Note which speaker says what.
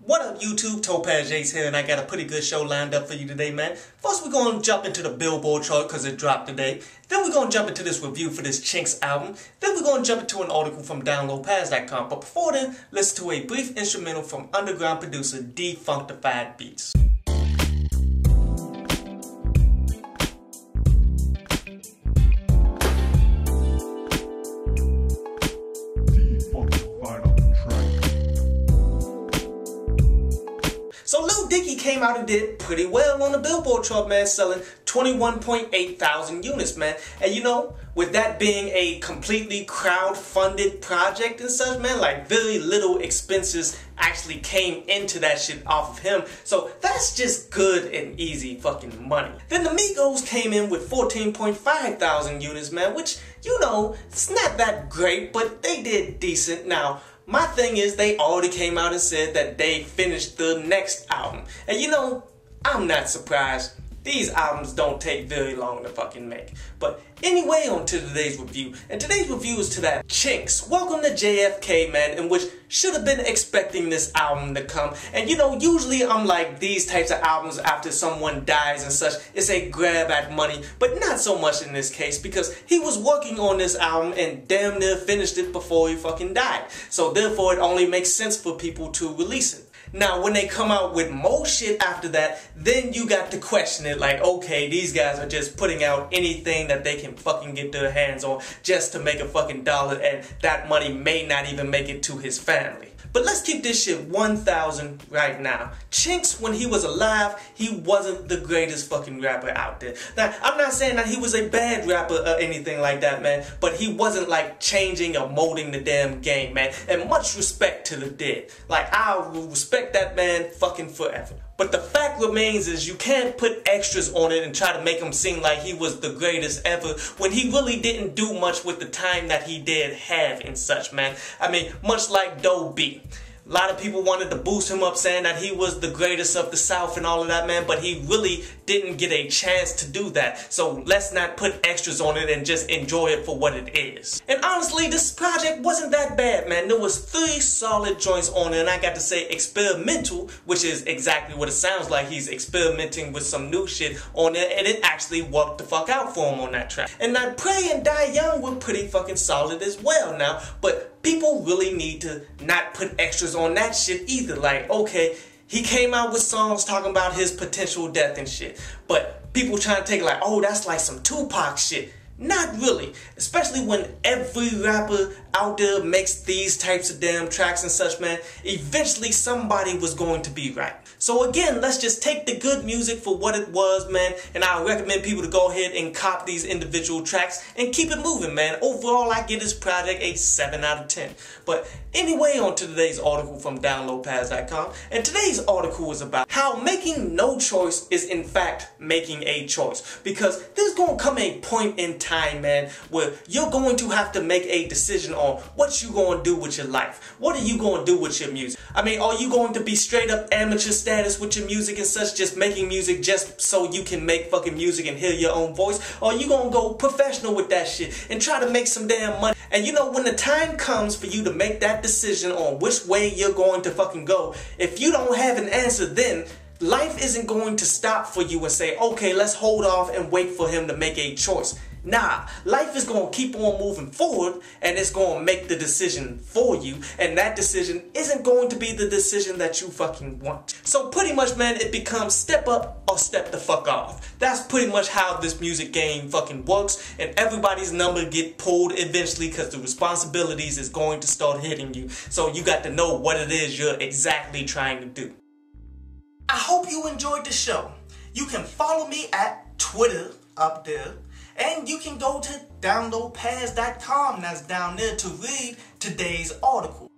Speaker 1: What up YouTube, Topaz Jace here, and I got a pretty good show lined up for you today, man. First we're going to jump into the Billboard chart because it dropped today. Then we're going to jump into this review for this Chinx album. Then we're going to jump into an article from downloadpads.com. But before then, listen to a brief instrumental from underground producer Defunctified Beats. So Lil Dicky came out and did pretty well on the Billboard chart, man, selling 21.8 thousand units, man. And you know, with that being a completely crowd-funded project and such, man, like very little expenses actually came into that shit off of him. So that's just good and easy fucking money. Then the Migos came in with 14.5 thousand units, man, which, you know, it's not that great, but they did decent. Now, my thing is, they already came out and said that they finished the next album. And you know, I'm not surprised. These albums don't take very long to fucking make. But anyway, on to today's review. And today's review is to that Chinx Welcome to JFK, man, in which should have been expecting this album to come. And you know, usually I'm like, these types of albums after someone dies and such, it's a grab at money. But not so much in this case, because he was working on this album and damn near finished it before he fucking died. So therefore it only makes sense for people to release it. Now, when they come out with more shit after that, then you got to question it like, okay, these guys are just putting out anything that they can fucking get their hands on just to make a fucking dollar, and that money may not even make it to his family. But let's keep this shit 1,000 right now. Chinx, when he was alive, he wasn't the greatest fucking rapper out there. Now, I'm not saying that he was a bad rapper or anything like that, man, but he wasn't like changing or molding the damn game, man. And much respect to the dead. Like, I will respect that man fucking forever. But the fact remains is you can't put extras on it and try to make him seem like he was the greatest ever when he really didn't do much with the time that he did have and such, man. I mean, much like Doe B. A lot of people wanted to boost him up saying that he was the greatest of the South and all of that, man, but he really didn't get a chance to do that. So let's not put extras on it and just enjoy it for what it is. And honestly, this project wasn't that bad, man. There was 3 solid joints on it, and I got to say experimental, which is exactly what it sounds like. He's experimenting with some new shit on it, and it actually worked the fuck out for him on that track. And now Pray and Die Young were pretty fucking solid as well now, but people really need to not put extras on that shit either. Like, okay, he came out with songs talking about his potential death and shit, but people trying to take it like, oh, that's like some Tupac shit. Not really, especially when every rapper out there makes these types of damn tracks and such, man. Eventually somebody was going to be right. So again, let's just take the good music for what it was, man, and I recommend people to go ahead and cop these individual tracks and keep it moving, man. Overall, I give this project a 7 out of 10. But anyway, on to today's article from downloadpads.com, and today's article is about how making no choice is in fact making a choice, because there's going to come a point in time, man, where you're going to have to make a decision on what you're going to do with your life. What are you going to do with your music? I mean, are you going to be straight up amateur status with your music and such, just making music just so you can make fucking music and hear your own voice? Or are you going to go professional with that shit and try to make some damn money? And you know, when the time comes for you to make that decision on which way you're going to fucking go, if you don't have an answer, then life isn't going to stop for you and say, okay, let's hold off and wait for him to make a choice. Nah, life is going to keep on moving forward, and it's going to make the decision for you, and that decision isn't going to be the decision that you fucking want. So pretty much, man, it becomes step up or step the fuck off. That's pretty much how this music game fucking works, and everybody's number get pulled eventually because the responsibilities is going to start hitting you. So you got to know what it is you're exactly trying to do. I hope you enjoyed the show. You can follow me at Twitter up there. And you can go to downloadpads.com, that's down there, to read today's article.